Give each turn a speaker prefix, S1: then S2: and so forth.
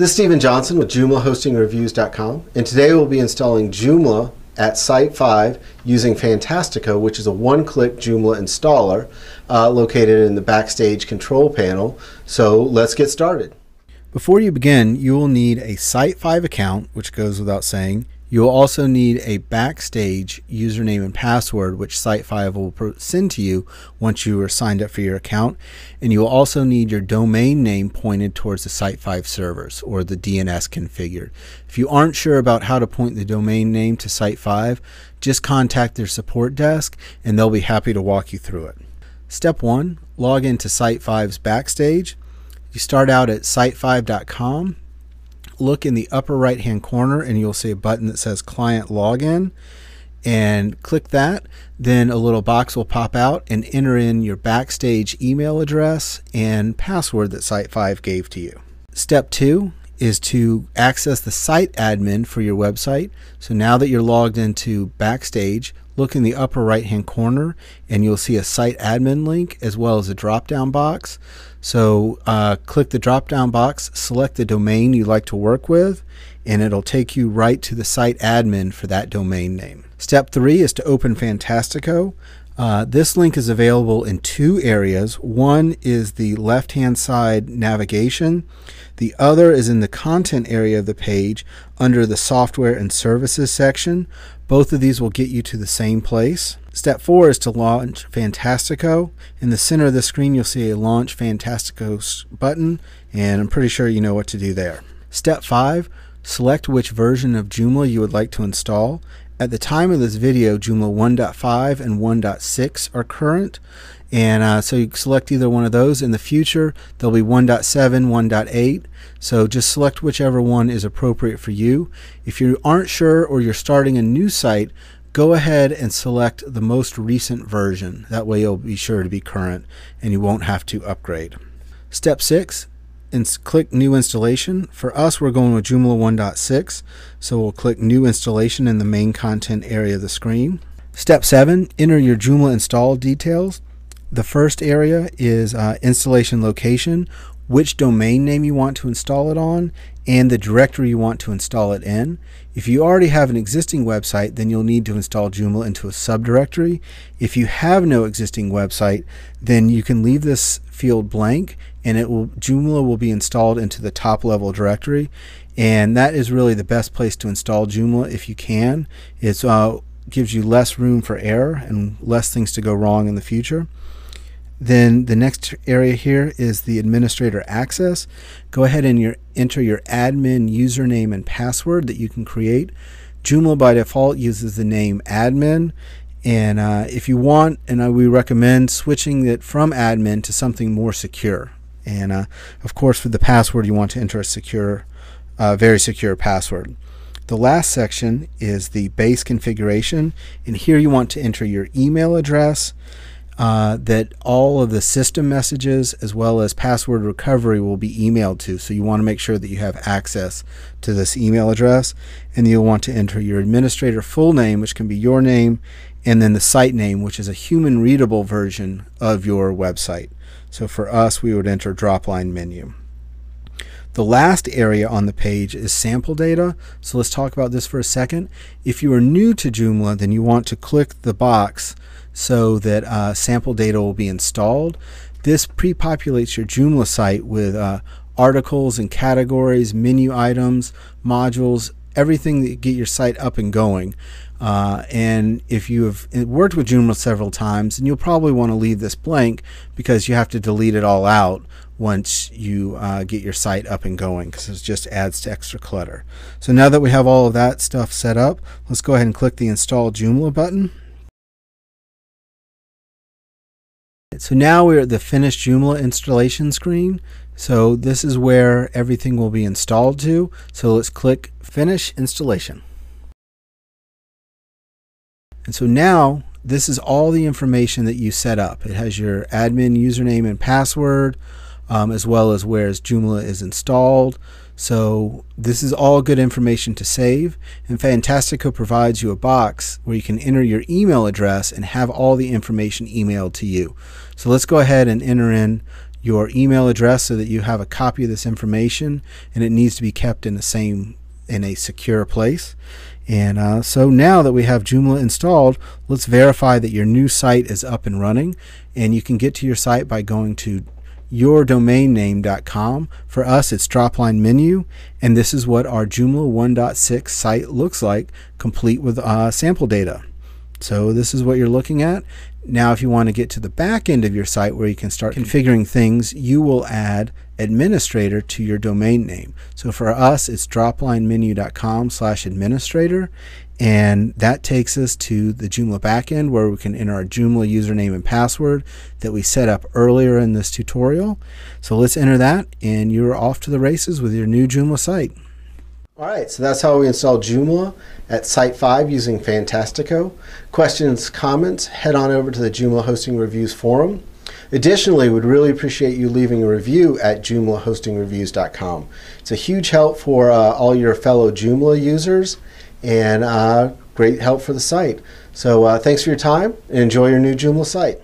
S1: This is Stephen Johnson with JoomlaHostingReviews.com, and today we'll be installing Joomla at Site5 using Fantastico, which is a one-click Joomla installer located in the Backstage control panel. So let's get started.
S2: Before you begin, you will need a Site5 account, which goes without saying. You will also need a Backstage username and password, which Site5 will send to you once you are signed up for your account. And you will also need your domain name pointed towards the Site5 servers, or the DNS configured. If you aren't sure about how to point the domain name to Site5, just contact their support desk and they'll be happy to walk you through it. Step 1, log into Site5's Backstage. You start out at site5.com. Look in the upper right hand corner and you'll see a button that says Client Login, and click that. Then a little box will pop out and enter in your Backstage email address and password that Site5 gave to you. Step 2 is to access the site admin for your website. So now that you're logged into Backstage, look in the upper right hand corner and you'll see a site admin link as well as a drop down box. So click the drop down box, select the domain you'd like to work with, and it'll take you right to the site admin for that domain name. Step 3 is to open Fantastico. This link is available in two areas. One is the left hand side navigation. The other is in the content area of the page under the software and services section. Both of these will get you to the same place. Step 4 is to launch Fantastico. In the center of the screen you'll see a Launch Fantastico button, and I'm pretty sure you know what to do there. Step 5, select which version of Joomla you would like to install. At the time of this video, Joomla 1.5 and 1.6 are current, and so you select either one of those. In the future there'll be 1.7, 1.8, so just select whichever one is appropriate for you. If you aren't sure or you're starting a new site, go ahead and select the most recent version. That way you'll be sure to be current and you won't have to upgrade. Step 6, click New Installation. For us, we're going with Joomla 1.6, so we'll click New Installation in the main content area of the screen. Step 7, enter your Joomla install details. The first area is installation location, which domain name you want to install it on, and the directory you want to install it in. If you already have an existing website, then you'll need to install Joomla into a subdirectory. If you have no existing website, then you can leave this field blank and Joomla will be installed into the top level directory, and that is really the best place to install Joomla if you can. It gives you less room for error and less things to go wrong in the future. Then the next area here is the administrator access. Go ahead and enter your admin username and password that you can create. Joomla by default uses the name admin, and if you want, we recommend switching it from admin to something more secure. And of course for the password you want to enter a secure, very secure password. The last section is the base configuration, and here you want to enter your email address, that all of the system messages as well as password recovery will be emailed to. So you want to make sure that you have access to this email address, and you'll want to enter your administrator full name, which can be your name, and then the site name, which is a human readable version of your website. So for us, we would enter dropline menu. The last area on the page is sample data. So let's talk about this for a second. If you are new to Joomla, then you want to click the box so that sample data will be installed. This pre-populates your Joomla site with articles and categories, menu items, modules, everything that get your site up and going. And if you have worked with Joomla several times, then you'll probably want to leave this blank because you have to delete it all out once you get your site up and going, because it just adds to extra clutter. So now that we have all of that stuff set up, let's go ahead and click the Install Joomla button. So now we're at the Finish Joomla installation screen. So this is where everything will be installed to. So let's click Finish Installation. And so now this is all the information that you set up. It has your admin username and password, as well as where Joomla is installed. So this is all good information to save, and Fantastico provides you a box where you can enter your email address and have all the information emailed to you. So let's go ahead and enter in your email address so that you have a copy of this information, and it needs to be kept in a secure place. And so now that we have Joomla installed, let's verify that your new site is up and running. And you can get to your site by going to yourdomainname.com. For us, it's dropline menu, and this is what our Joomla 1.6 site looks like, complete with sample data. So this is what you're looking at. Now if you want to get to the back end of your site where you can start configuring things, you will add administrator to your domain name. So for us, it's droplinemenu.com/administrator, and that takes us to the Joomla backend where we can enter our Joomla username and password that we set up earlier in this tutorial. So let's enter that, and you're off to the races with your new Joomla site.
S1: Alright, so that's how we install Joomla at Site5 using Fantastico. Questions, comments, head on over to the Joomla Hosting Reviews forum. Additionally, we'd really appreciate you leaving a review at joomlahostingreviews.com. It's a huge help for all your fellow Joomla users, and great help for the site. So thanks for your time, and enjoy your new Joomla site.